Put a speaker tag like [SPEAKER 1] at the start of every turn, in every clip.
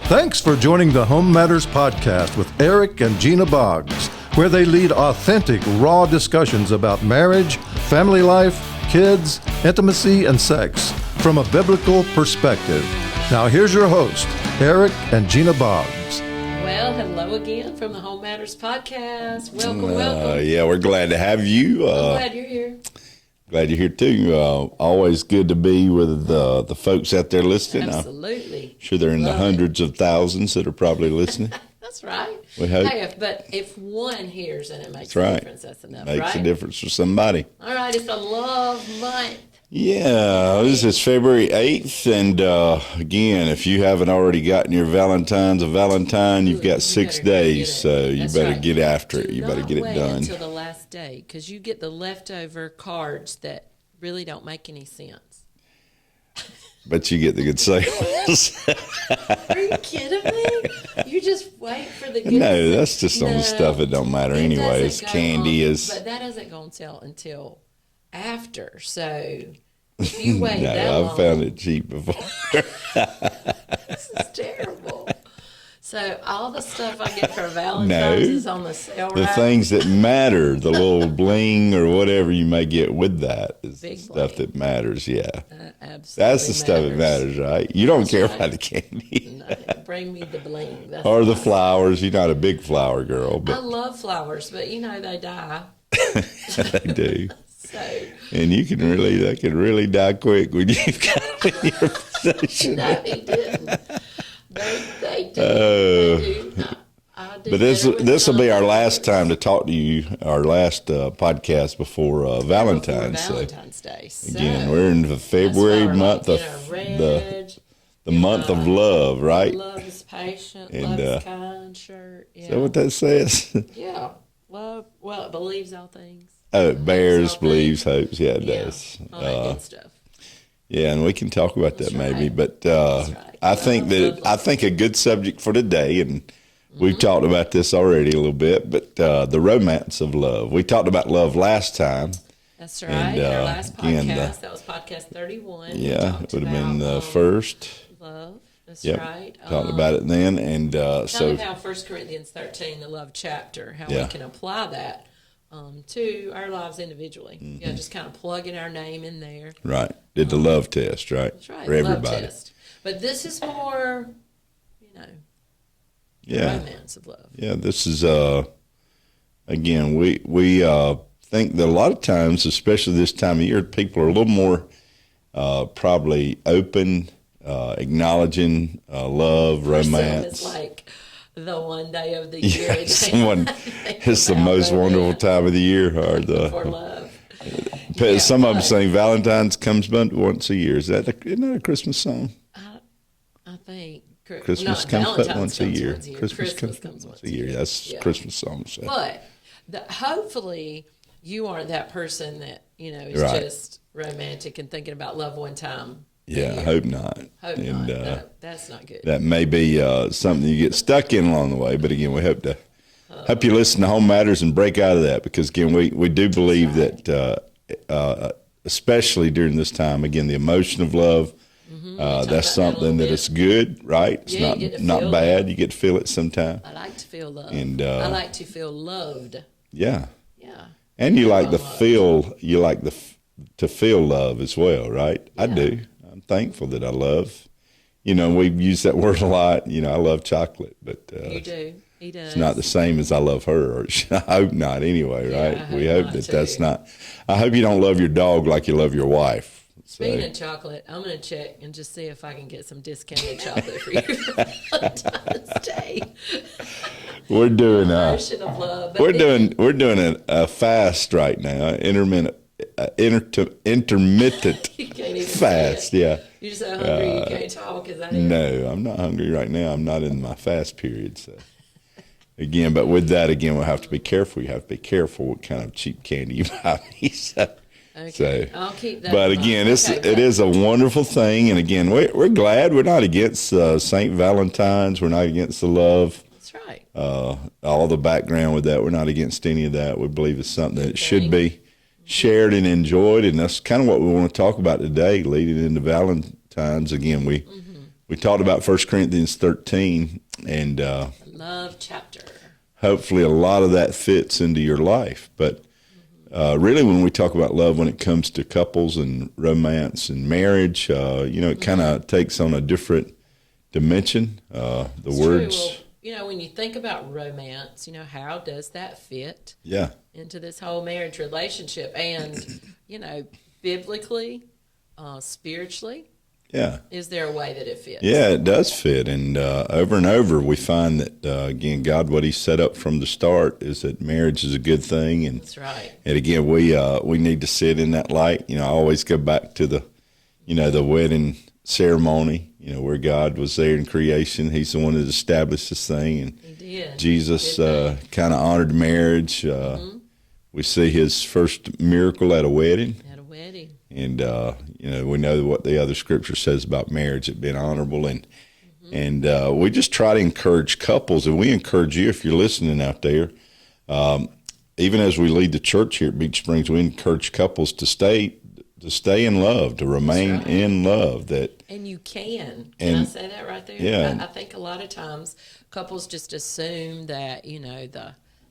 [SPEAKER 1] Thanks for joining the HomeMatters podcast with Eric and Gina Boggs, where they lead authentic, raw discussions about marriage, family life, kids, intimacy, and sex from a biblical perspective. Now here's your host, Eric and Gina Boggs.
[SPEAKER 2] Well, hello again from the HomeMatters podcast. Welcome.
[SPEAKER 3] Yeah, we're glad to have you.
[SPEAKER 2] I'm glad you're here.
[SPEAKER 3] Glad you're here too. Always good to be with the folks out there listening.
[SPEAKER 2] Absolutely.
[SPEAKER 3] I'm sure they're in the hundreds of thousands that are probably listening.
[SPEAKER 2] That's right.
[SPEAKER 3] We hope.
[SPEAKER 2] Hey, but if one hears and it makes a difference, that's enough,
[SPEAKER 3] Makes
[SPEAKER 2] right?
[SPEAKER 3] a difference for somebody.
[SPEAKER 2] All right, it's a love month.
[SPEAKER 3] Yeah, this is February 8th, and again, if you haven't already gotten your Valentine's a Valentine, you've got 6 days, so you better get after it. You better get it done.
[SPEAKER 2] Do not wait until the last day, because you get the leftover cards that really don't make any sense.
[SPEAKER 3] But you get the good sales.
[SPEAKER 2] Are you kidding me? You just wait for the good.
[SPEAKER 3] No, that's just on the stuff that don't matter anyway. It's candy.
[SPEAKER 2] But that doesn't go on sale until after, so if you wait
[SPEAKER 3] No,
[SPEAKER 2] that long.
[SPEAKER 3] I've found it cheap before.
[SPEAKER 2] This is terrible. So all the stuff I get for Valentine's is on the sale,
[SPEAKER 3] The
[SPEAKER 2] right?
[SPEAKER 3] things that matter, the little bling or whatever you may get with that is
[SPEAKER 2] Big
[SPEAKER 3] the stuff
[SPEAKER 2] bling.
[SPEAKER 3] that matters, yeah.
[SPEAKER 2] Absolutely
[SPEAKER 3] That's the stuff that matters, right? You don't care about the candy.
[SPEAKER 2] No, bring me the bling. That's
[SPEAKER 3] Or the flowers. You're not a big flower girl,
[SPEAKER 2] I
[SPEAKER 3] but
[SPEAKER 2] love flowers, but you know they die.
[SPEAKER 3] they do.
[SPEAKER 2] So
[SPEAKER 3] And they can really die quick when you've got them in your possession.
[SPEAKER 2] no, he didn't. They do.
[SPEAKER 3] Oh.
[SPEAKER 2] They do. I do
[SPEAKER 3] But
[SPEAKER 2] better with
[SPEAKER 3] this will be our
[SPEAKER 2] some
[SPEAKER 3] last
[SPEAKER 2] flowers.
[SPEAKER 3] time to talk to you, our last podcast before Valentine's.
[SPEAKER 2] Before Valentine's Day. So,
[SPEAKER 3] Again, we're in the February month of the month of love, right?
[SPEAKER 2] Love is patient,
[SPEAKER 3] And,
[SPEAKER 2] love is kind shirt. Yeah.
[SPEAKER 3] Is that what that says?
[SPEAKER 2] Yeah. Love, well, it believes all things.
[SPEAKER 3] Oh, it bears,
[SPEAKER 2] all
[SPEAKER 3] believes,
[SPEAKER 2] things.
[SPEAKER 3] hopes. Yeah, it
[SPEAKER 2] Yeah.
[SPEAKER 3] does.
[SPEAKER 2] All that good stuff.
[SPEAKER 3] Yeah, and we can talk about that maybe.
[SPEAKER 2] right.
[SPEAKER 3] But
[SPEAKER 2] right.
[SPEAKER 3] I think a good subject for today, and we've talked about this already a little bit, but the romance of love. We talked about love last time.
[SPEAKER 2] That's right.
[SPEAKER 3] And,
[SPEAKER 2] Our last
[SPEAKER 3] again,
[SPEAKER 2] podcast, that was podcast 31. We
[SPEAKER 3] Yeah,
[SPEAKER 2] talked
[SPEAKER 3] it would have been
[SPEAKER 2] about,
[SPEAKER 3] the first.
[SPEAKER 2] love. That's
[SPEAKER 3] Yep.
[SPEAKER 2] right.
[SPEAKER 3] Talked about it then, and
[SPEAKER 2] Kind
[SPEAKER 3] so
[SPEAKER 2] of how 1 Corinthians 13, the love chapter, how
[SPEAKER 3] Yeah.
[SPEAKER 2] we can apply that to our lives individually.
[SPEAKER 3] Mm-hmm.
[SPEAKER 2] Yeah, just kind of plugging our name in there.
[SPEAKER 3] right, did the love test, right?
[SPEAKER 2] That's right.
[SPEAKER 3] For
[SPEAKER 2] love
[SPEAKER 3] everybody.
[SPEAKER 2] test. But this is more,
[SPEAKER 3] Yeah.
[SPEAKER 2] romance of love.
[SPEAKER 3] Yeah, this is again we think that a lot of times, especially this time of year, people are a little more probably open, acknowledging love,
[SPEAKER 2] For some,
[SPEAKER 3] romance.
[SPEAKER 2] it's like the one day of the year.
[SPEAKER 3] Yeah, it's the most wonderful time of the year. Or
[SPEAKER 2] For
[SPEAKER 3] the
[SPEAKER 2] love.
[SPEAKER 3] some of them
[SPEAKER 2] but-
[SPEAKER 3] sing Valentine's comes but once a year. Isn't that a Christmas song?
[SPEAKER 2] I think.
[SPEAKER 3] Christmas
[SPEAKER 2] not
[SPEAKER 3] comes but
[SPEAKER 2] Valentine's
[SPEAKER 3] once a
[SPEAKER 2] comes
[SPEAKER 3] year.
[SPEAKER 2] once a year.
[SPEAKER 3] Christmas comes once a year. That's
[SPEAKER 2] Yeah.
[SPEAKER 3] Christmas song. So.
[SPEAKER 2] But hopefully you aren't that person that, is
[SPEAKER 3] Right.
[SPEAKER 2] just romantic and thinking about love one time.
[SPEAKER 3] Yeah, I hope not.
[SPEAKER 2] Hope
[SPEAKER 3] And,
[SPEAKER 2] not. No, that's not good.
[SPEAKER 3] That may be something you get stuck in along the way, but again, we hope you listen to Home Matters and break out of that, because again, we do believe that especially during this time, again, the emotion of love, that's
[SPEAKER 2] about that a
[SPEAKER 3] something
[SPEAKER 2] little
[SPEAKER 3] that
[SPEAKER 2] bit.
[SPEAKER 3] is good, right? It's
[SPEAKER 2] Yeah, you get to
[SPEAKER 3] not
[SPEAKER 2] feel
[SPEAKER 3] bad. You get to feel it sometime.
[SPEAKER 2] I like to feel love.
[SPEAKER 3] And,
[SPEAKER 2] I like to feel loved.
[SPEAKER 3] Yeah,
[SPEAKER 2] Yeah.
[SPEAKER 3] and you like to feel love as well, right? I do. I'm thankful that I love. We've used that word a lot. I love chocolate, but
[SPEAKER 2] You do. He does.
[SPEAKER 3] it's not the same as I love her, or I hope not anyway,
[SPEAKER 2] Yeah,
[SPEAKER 3] right?
[SPEAKER 2] I
[SPEAKER 3] We
[SPEAKER 2] hope
[SPEAKER 3] hope
[SPEAKER 2] not,
[SPEAKER 3] that that's
[SPEAKER 2] too.
[SPEAKER 3] not. I hope you don't love your dog like you love your wife.
[SPEAKER 2] Speaking
[SPEAKER 3] So,
[SPEAKER 2] of chocolate, I'm going to check and just see if I can get some discounted chocolate for you for Valentine's Day.
[SPEAKER 3] we're doing
[SPEAKER 2] Version of love. But
[SPEAKER 3] we're doing a fast right now, intermittent
[SPEAKER 2] You can't even
[SPEAKER 3] fast.
[SPEAKER 2] say it.
[SPEAKER 3] Yeah.
[SPEAKER 2] You're so hungry you can't talk. Is that it?
[SPEAKER 3] No, I'm not hungry right now. I'm not in my fast period. So. Again, but with that, we'll have to be careful. You have to be careful what kind of cheap candy you buy me. So,
[SPEAKER 2] Okay, I'll keep that.
[SPEAKER 3] but
[SPEAKER 2] in mind.
[SPEAKER 3] again,
[SPEAKER 2] Okay,
[SPEAKER 3] it is a wonderful thing. And again, we're glad. We're not against St. Valentine's. We're not against the love.
[SPEAKER 2] That's right.
[SPEAKER 3] All the background with that. We're not against any of that. We believe it's something that should be shared and enjoyed. And that's kind of what we want to talk about today, leading into Valentine's. Again, we we talked about 1 Corinthians 13, and
[SPEAKER 2] love chapter.
[SPEAKER 3] Hopefully a lot of that fits into your life. But really, when we talk about love, when it comes to couples and romance and marriage, it kind of takes on a different dimension.
[SPEAKER 2] It's
[SPEAKER 3] words.
[SPEAKER 2] True. Well, when you think about romance, how does that fit into this whole marriage relationship? And, biblically, spiritually, is there a way that it fits?
[SPEAKER 3] Yeah, it does fit. And over we find that, again, God, what he set up from the start is that marriage is a good thing. And,
[SPEAKER 2] that's right.
[SPEAKER 3] And again, we need to sit in that light. I always go back to the wedding ceremony, where God was there in creation. He's the one that established this thing. And
[SPEAKER 2] he did.
[SPEAKER 3] Jesus kind of honored marriage. We see his first miracle at a wedding.
[SPEAKER 2] At a wedding.
[SPEAKER 3] And, we know what the other scripture says about marriage, it being honorable. And we just try to encourage couples. And we encourage you, if you're listening out there, even as we lead the church here at Beach Springs, we encourage couples to stay in love, to remain in love.
[SPEAKER 2] And you can. Can I say that right there?
[SPEAKER 3] Yeah.
[SPEAKER 2] I think a lot of times couples just assume that,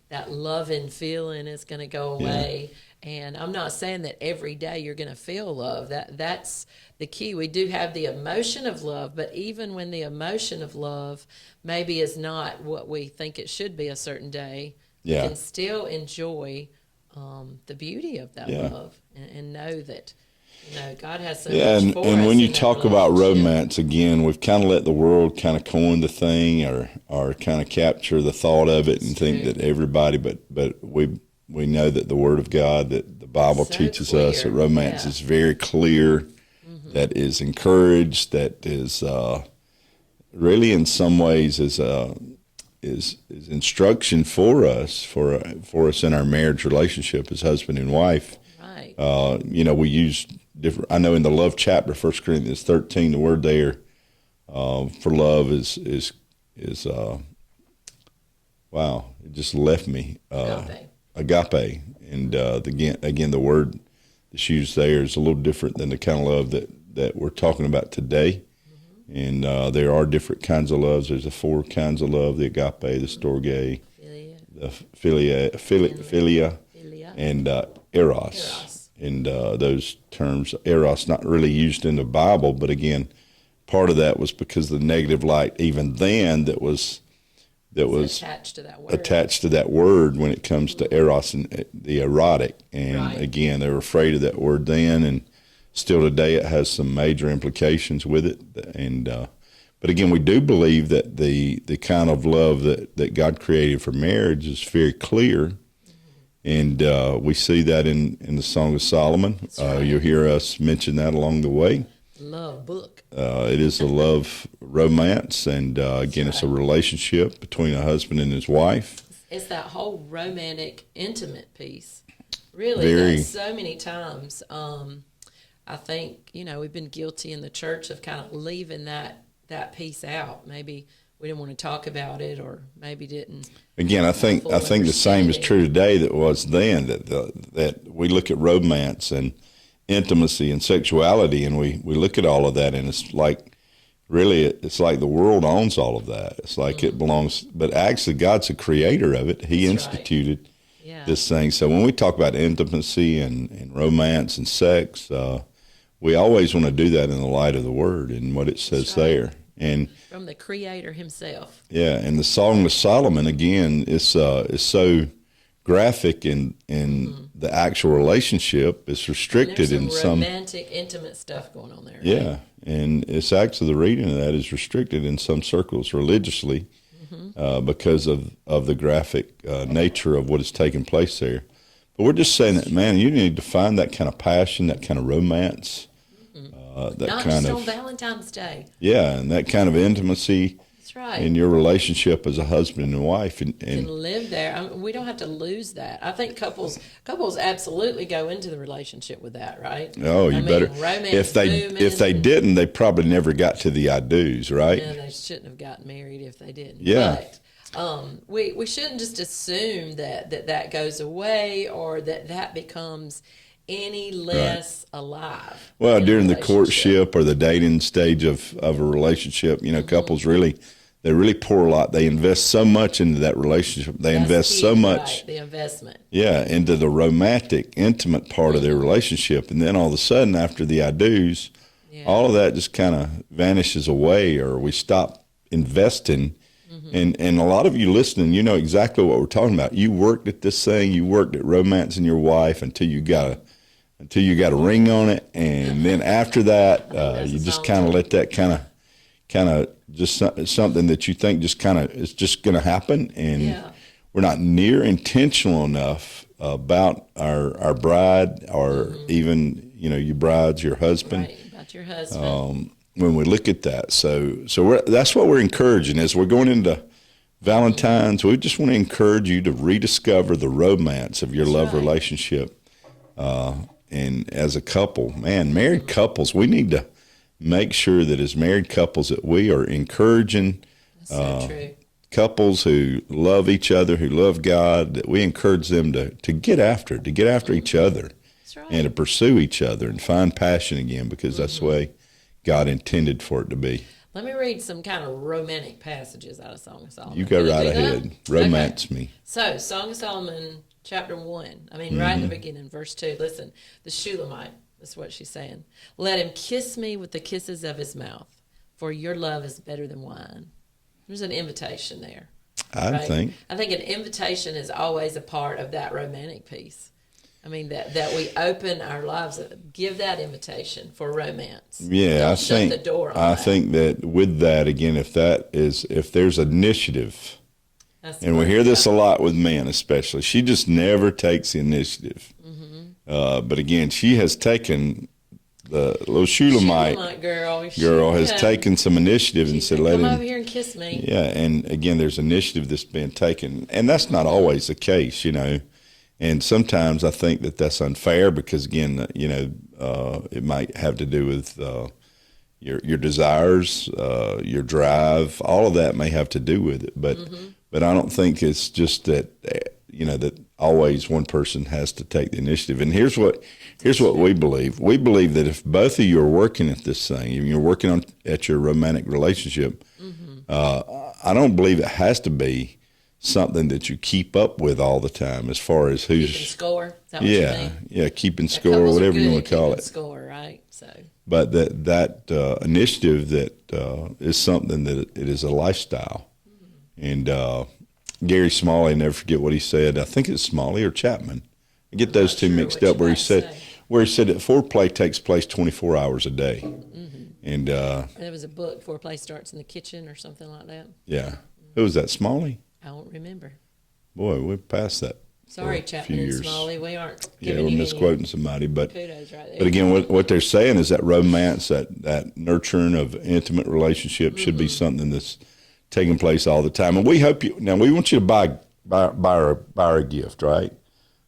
[SPEAKER 2] that love and feeling is going to go away. Yeah. And I'm not saying that every day you're going to feel love. That's the key. We do have the emotion of love, but even when the emotion of love maybe is not what we think it should be a certain day, you can still enjoy the beauty of that love and know that God has so much for us.
[SPEAKER 3] And when you talk about romance, again, we've kind of let the world kind of coin the thing or kind of capture the thought of it and think that everybody, but we know that the Word of God, that the Bible teaches us that romance is very clear, that is encouraged, that is really in some ways is instruction for us in our marriage relationship as husband and wife.
[SPEAKER 2] Right.
[SPEAKER 3] We use different. I know in the love chapter, 1 Corinthians 13, the word there for love is wow, it just left me. Agape. And again, the word that's used there is a little different than the kind of love that we're talking about today. And there are different kinds of loves. There's the 4 kinds of love: the agape, the storge, the philia, and eros. And those terms, eros, not really used in the Bible, but again, part of that was because of the negative light even then that was attached to that word when it comes to eros and the erotic. And again, they were afraid of that word then, and still today it has some major implications with it. And but again, we do believe that the kind of love that God created for marriage is very clear. And we see that in the Song of Solomon. You'll hear us mention that along the way.
[SPEAKER 2] Love book.
[SPEAKER 3] It is a love romance, and again, it's a relationship between a husband and his wife.
[SPEAKER 2] It's that whole romantic, intimate piece. Really, so many times, I think, we've been guilty in the church of kind of leaving that piece out. Maybe we didn't want to talk about it, or maybe didn't. Again,
[SPEAKER 3] I think the same is true today that was then. That we look at romance and intimacy and sexuality, and we look at all of that, and it's like it's like the world owns all of that. It's like it belongs, but actually God's the creator of it. He instituted this thing. So when we talk about intimacy and romance and sex, we always want to do that in the light of the Word and what it says there. And
[SPEAKER 2] from the Creator Himself. Yeah,
[SPEAKER 3] and the Song of Solomon again is so graphic in the actual relationship. It's restricted in some
[SPEAKER 2] romantic, intimate stuff going on there.
[SPEAKER 3] Yeah,
[SPEAKER 2] right?
[SPEAKER 3] And it's actually the reading of that is restricted in some circles religiously because of the graphic nature of what is taking place there. But we're just saying that, man, you need to find that kind of passion, that kind of romance.
[SPEAKER 2] Not just on Valentine's Day.
[SPEAKER 3] Yeah, and that kind of intimacy.
[SPEAKER 2] That's right.
[SPEAKER 3] In your relationship as a husband and wife. And
[SPEAKER 2] live there. We don't have to lose that. I think couples absolutely go into the relationship with that, right?
[SPEAKER 3] Oh, you better. If they didn't, they probably never got to the I do's, right?
[SPEAKER 2] Yeah, they shouldn't have gotten married if they didn't.
[SPEAKER 3] Yeah.
[SPEAKER 2] But we shouldn't just assume that goes away or that becomes any less alive.
[SPEAKER 3] Well,
[SPEAKER 2] in a
[SPEAKER 3] during the
[SPEAKER 2] relationship.
[SPEAKER 3] courtship or the dating stage of a relationship, couples they really pour a lot. They invest so much into that relationship. They invest
[SPEAKER 2] That's
[SPEAKER 3] so
[SPEAKER 2] key,
[SPEAKER 3] much,
[SPEAKER 2] right, the investment.
[SPEAKER 3] into the romantic, intimate part of their relationship. And then all of a sudden, after the I do's, all of that just kind of vanishes away, or we stop investing. And a lot of you listening, you know exactly what we're talking about. You worked at this thing. You worked at romancing your wife until you got a ring on it, and then after that, you just kind of let that kind of just something that you think just kind of is just going to happen, and we're not near intentional enough about our bride, or even your brides, your husband.
[SPEAKER 2] Right, about your husband.
[SPEAKER 3] When we look at that, so that's what we're encouraging as we're going into Valentine's. We just want to encourage you to rediscover the romance of your love relationship. And as a couple, married couples, we need to make sure that as married couples that we are encouraging couples who love each other, who love God, that we encourage them to get after each other.
[SPEAKER 2] That's right.
[SPEAKER 3] And to pursue each other and find passion again, because that's the way God intended for it to be.
[SPEAKER 2] Let me read some kind of romantic passages out of Song of Solomon.
[SPEAKER 3] You go right ahead. Romance me.
[SPEAKER 2] So, Song of Solomon, chapter 1. Right in the beginning, verse 2. Listen, the Shulamite, that's what she's saying. Let him kiss me with the kisses of his mouth, for your love is better than wine. There's an invitation there.
[SPEAKER 3] I think
[SPEAKER 2] an invitation is always a part of that romantic piece. That we open our lives, give that invitation for romance.
[SPEAKER 3] Yeah,
[SPEAKER 2] Don't shut the door on that.
[SPEAKER 3] think that with that, again, if there's initiative, and we hear this a lot with men especially, she just never takes the initiative. But again, she has taken, the little Shulamite girl has taken some initiative and said,
[SPEAKER 2] come over here and kiss me.
[SPEAKER 3] Yeah, and again, there's initiative that's been taken. And that's not always the case, And sometimes I think that that's unfair because, again, it might have to do with your desires, your drive. All of that may have to do with it. But I don't think it's just that that always one person has to take the initiative. And here's what we believe. We believe that if both of you are working at this thing, and you're working at your romantic relationship, I don't believe it has to be something that you keep up with all the time, as far as who's
[SPEAKER 2] keeping score. Is that what you mean?
[SPEAKER 3] Yeah, keeping score, whatever you want to call it.
[SPEAKER 2] Score, right? So,
[SPEAKER 3] but that initiative that is something that it is a lifestyle. And Gary Smalley, never forget what he said. I think it's Smalley or Chapman. I get those two mixed up. Where he said that foreplay takes place 24 hours a day. And
[SPEAKER 2] there was a book, Foreplay Starts in the Kitchen, or something like that.
[SPEAKER 3] Yeah, who was that? Smalley.
[SPEAKER 2] I don't remember.
[SPEAKER 3] Boy, we're past that.
[SPEAKER 2] Sorry, Chapman and Smalley, we aren't
[SPEAKER 3] Yeah,
[SPEAKER 2] giving
[SPEAKER 3] we're
[SPEAKER 2] you
[SPEAKER 3] misquoting somebody, but
[SPEAKER 2] kudos right there.
[SPEAKER 3] But again, what they're saying is that romance, that nurturing of intimate relationships should be something that's taking place all the time. And we hope we want you to buy our gift, right?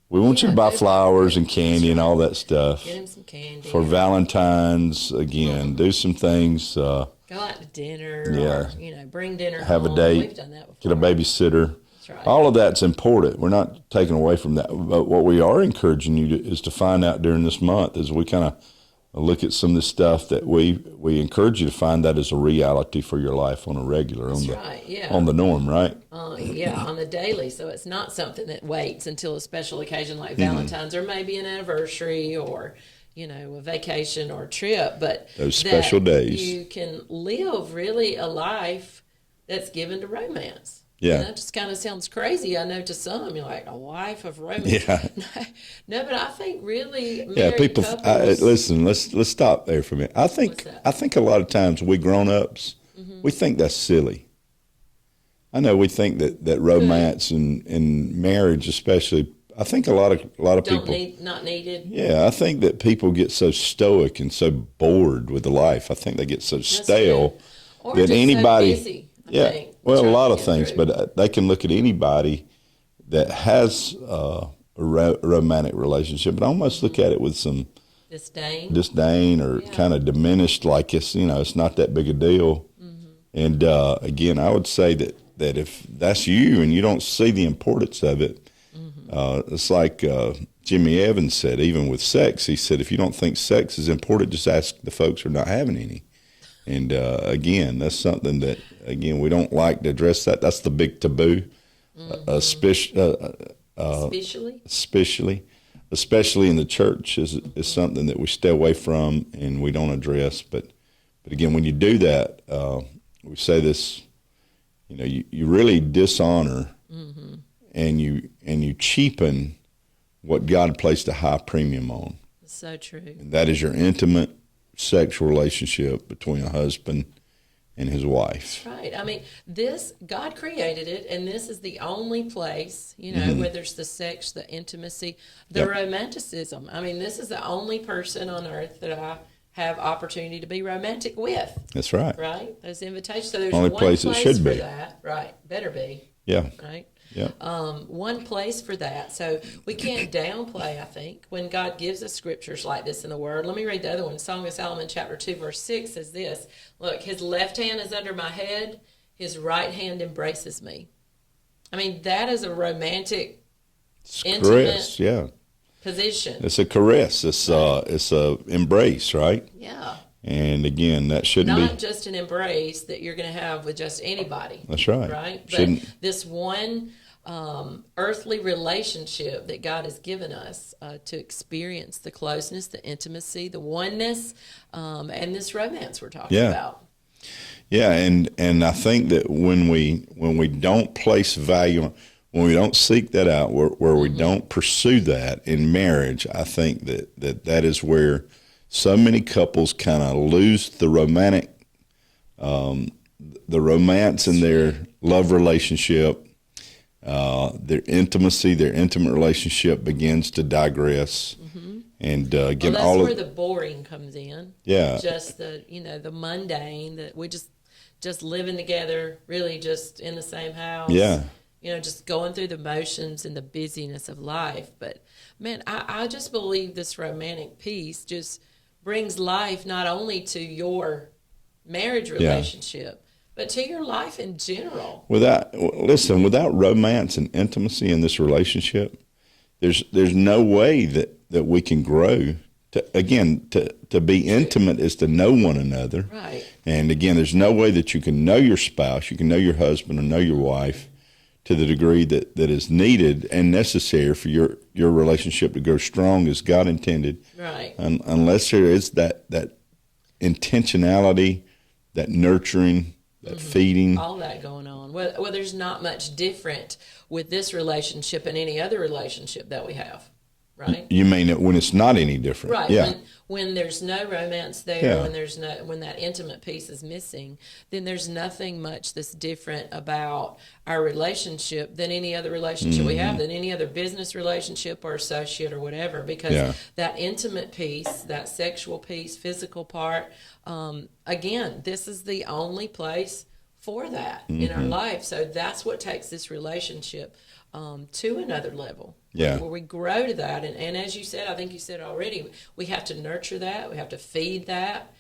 [SPEAKER 3] We want you to buy flowers and candy and all that stuff.
[SPEAKER 2] Get him some candy.
[SPEAKER 3] For Valentine's, again, do some things.
[SPEAKER 2] Go out to dinner. Or, bring dinner
[SPEAKER 3] have
[SPEAKER 2] home.
[SPEAKER 3] a date.
[SPEAKER 2] We've done that before.
[SPEAKER 3] Get a babysitter.
[SPEAKER 2] That's right.
[SPEAKER 3] All of that's important. We're not taking away from that. But what we are encouraging you is to find out during this month as we kind of look at some of the stuff that we encourage you to find that as a reality for your life on a regular, on the norm, right?
[SPEAKER 2] On the daily. So it's not something that waits until a special occasion like Valentine's or maybe an anniversary or, a vacation or a trip. But
[SPEAKER 3] those special days.
[SPEAKER 2] You can live really a life that's given to romance.
[SPEAKER 3] Yeah.
[SPEAKER 2] And that just kind of sounds crazy. I know to some, you're like, a wife of romance.
[SPEAKER 3] Yeah.
[SPEAKER 2] No, but I think really married
[SPEAKER 3] people.
[SPEAKER 2] couples,
[SPEAKER 3] Listen, let's stop there for a minute. I think a lot of times we grown-ups, we think that's silly. I know we think that romance and marriage, especially, I think a lot of people
[SPEAKER 2] not needed.
[SPEAKER 3] Yeah, I think that people get so stoic and so bored with the life. I think they get so stale that anybody.
[SPEAKER 2] So busy,
[SPEAKER 3] I think, a lot of things, but they can look at anybody that has a romantic relationship and almost look at it with some disdain or kind of diminished, like it's not that big a deal. And again, I would say that if that's you and you don't see the importance of it, It's like Jimmy Evans said, even with sex, he said, if you don't think sex is important, just ask the folks who are not having any. And again, that's something that, again, we don't like to address that. That's the big taboo, especially in the church is something that we stay away from and we don't address. But again, when you do that, we say this, you really dishonor and you cheapen what God placed a high premium on.
[SPEAKER 2] So true.
[SPEAKER 3] And that is your intimate sexual relationship between a husband and his wife.
[SPEAKER 2] That's right. I mean, God created it, and this is the only place, where there's the sex, the intimacy, the romanticism. I mean, this is the only person on earth that I have opportunity to be romantic with.
[SPEAKER 3] That's right.
[SPEAKER 2] Right? Those invitations. So there's
[SPEAKER 3] only
[SPEAKER 2] one
[SPEAKER 3] place it should
[SPEAKER 2] for
[SPEAKER 3] be.
[SPEAKER 2] that. Right. Better be.
[SPEAKER 3] Yeah.
[SPEAKER 2] Right?
[SPEAKER 3] Yeah.
[SPEAKER 2] One place for that. So we can't downplay, I think, when God gives us scriptures like this in the Word. Let me read the other one. Song of Solomon chapter 2, verse 6 says this. Look, his left hand is under my head. His right hand embraces me. I mean, that is a romantic, intimate position.
[SPEAKER 3] It's a caress. It's a embrace, right?
[SPEAKER 2] Yeah.
[SPEAKER 3] And again, that shouldn't
[SPEAKER 2] Not just an embrace that you're going to have with just anybody.
[SPEAKER 3] That's right.
[SPEAKER 2] Right? But this one earthly relationship that God has given us to experience the closeness, the intimacy, the oneness, and this romance we're talking about.
[SPEAKER 3] Yeah, and I think that when we don't place value, when we don't seek that out, where we don't pursue that in marriage, I think that is where so many couples kind of lose the romantic, the romance in their love relationship, their intimacy, their intimate relationship begins to digress. And again,
[SPEAKER 2] that's where the boring comes in.
[SPEAKER 3] Yeah,
[SPEAKER 2] just the mundane, that we just living together, really just in the same house.
[SPEAKER 3] Yeah.
[SPEAKER 2] Just going through the motions and the busyness of life. But man, I just believe this romantic piece just brings life not only to your marriage relationship, but to your life in general. Without
[SPEAKER 3] romance and intimacy in this relationship, there's no way that we can grow. To be intimate is to know one another.
[SPEAKER 2] Right.
[SPEAKER 3] And again, there's no way that you can know your spouse, you can know your husband or know your wife to the degree that is needed and necessary for your relationship to grow strong as God intended.
[SPEAKER 2] Right.
[SPEAKER 3] Unless there is that intentionality, that nurturing, that feeding.
[SPEAKER 2] All that going on. Well, there's not much different with this relationship and any other relationship that we have. Right.
[SPEAKER 3] You mean it when it's not any different?
[SPEAKER 2] Right.
[SPEAKER 3] Yeah.
[SPEAKER 2] When there's no romance there, when that intimate piece is missing, then there's nothing much that's different about our relationship than any other relationship we have, than any other business relationship or associate or whatever. Because that intimate piece, that sexual piece, physical part, again, this is the only place for that in our life. So that's what takes this relationship to another level.
[SPEAKER 3] Yeah.
[SPEAKER 2] Where we grow to that. And as you said, I think you said already, we have to nurture that. We have to feed that.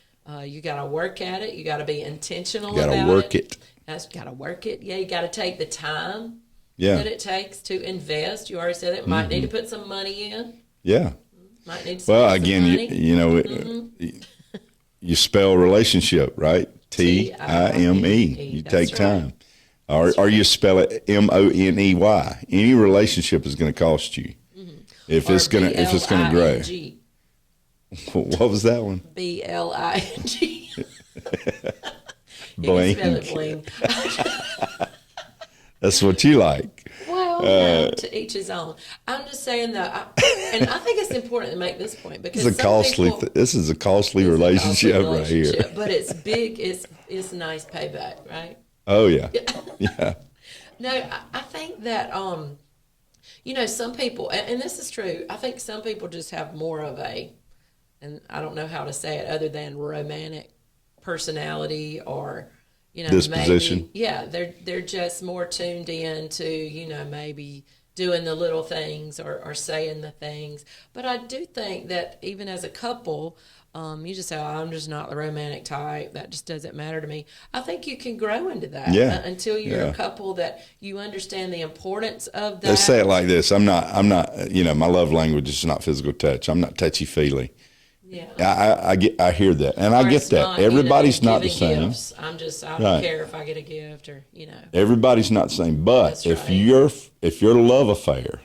[SPEAKER 2] You got to work at it. You got to be intentional about it.
[SPEAKER 3] You got to work it.
[SPEAKER 2] Got to work it. Yeah, you got to take the time
[SPEAKER 3] that
[SPEAKER 2] it takes to invest. You already said it. Might need to put some money in.
[SPEAKER 3] Yeah.
[SPEAKER 2] Might need to
[SPEAKER 3] Well,
[SPEAKER 2] some
[SPEAKER 3] again,
[SPEAKER 2] money.
[SPEAKER 3] You spell relationship, right? T-I-M-E. You take time. Or you spell it M-O-N-E-Y. Any relationship is going to cost you if it's going to grow. What was that one?
[SPEAKER 2] B-L-I-N-G.
[SPEAKER 3] Bling.
[SPEAKER 2] You can spell it bling.
[SPEAKER 3] That's what you like.
[SPEAKER 2] Well, to each his own. I'm just saying that, and I think it's important to make this point because
[SPEAKER 3] this is a costly relationship right here.
[SPEAKER 2] But it's big. It's nice payback, right?
[SPEAKER 3] Oh yeah, yeah.
[SPEAKER 2] No, I think that some people, and this is true. I think some people just have more of and I don't know how to say it other than romantic personality or
[SPEAKER 3] disposition.
[SPEAKER 2] Maybe, they're just more tuned in to maybe doing the little things or saying the things. But I do think that even as a couple, you just say, oh, I'm just not the romantic type. That just doesn't matter to me. I think you can grow into that until you're a couple that you understand the importance of that.
[SPEAKER 3] Let's say it like this. I'm not, my love language is not physical touch. I'm not touchy-feely.
[SPEAKER 2] Yeah.
[SPEAKER 3] I hear that. And I get that. Everybody's not the same.
[SPEAKER 2] Gifts. I don't care if I get a gift or,
[SPEAKER 3] Everybody's not the same. But if your love affair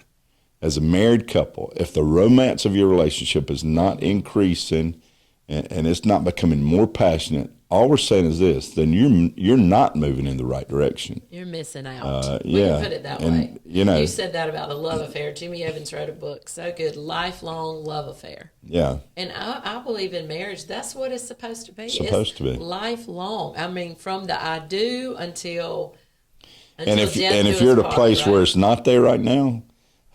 [SPEAKER 3] as a married couple, if the romance of your relationship is not increasing and it's not becoming more passionate, all we're saying is this: then you're not moving in the right direction.
[SPEAKER 2] You're missing out.
[SPEAKER 3] We
[SPEAKER 2] can put it that way.
[SPEAKER 3] You
[SPEAKER 2] said that about a love affair. Jimmy Evans wrote a book, so good, Lifelong Love Affair.
[SPEAKER 3] Yeah. And
[SPEAKER 2] I believe in marriage. That's what it's supposed to be.
[SPEAKER 3] Supposed to be
[SPEAKER 2] lifelong. I mean, from the I do until
[SPEAKER 3] and if
[SPEAKER 2] death
[SPEAKER 3] you're at a
[SPEAKER 2] part,
[SPEAKER 3] place where it's not there right now,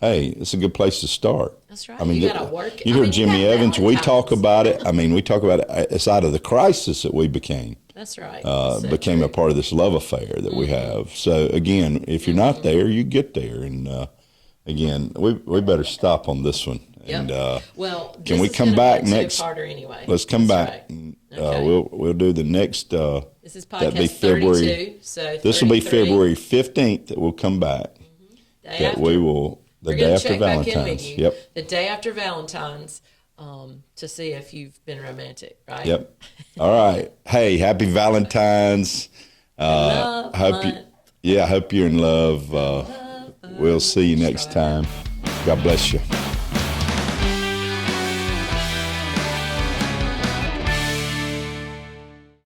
[SPEAKER 3] hey, it's a good place to start.
[SPEAKER 2] That's right.
[SPEAKER 3] I mean,
[SPEAKER 2] you got to work.
[SPEAKER 3] You hear Jimmy Evans. We talk about it. I mean, we talk about it. It's out of the crisis that we became.
[SPEAKER 2] That's right.
[SPEAKER 3] Became a part of this love affair that we have. So again, if you're not there, you get there. And again, we better stop on this one.
[SPEAKER 2] Yep.
[SPEAKER 3] And
[SPEAKER 2] well,
[SPEAKER 3] can we come back next?
[SPEAKER 2] Anyway.
[SPEAKER 3] Let's come back.
[SPEAKER 2] Right.
[SPEAKER 3] And,
[SPEAKER 2] okay.
[SPEAKER 3] We'll do the next.
[SPEAKER 2] This is podcast
[SPEAKER 3] be February.
[SPEAKER 2] 32. So
[SPEAKER 3] this will be February 15th that we'll come back. We will. The day after Valentine's. Yep.
[SPEAKER 2] The day after Valentine's, to see if you've been romantic, right?
[SPEAKER 3] Yep. All right. Hey, happy Valentine's. Hope you're in love. We'll see you next time. God bless you.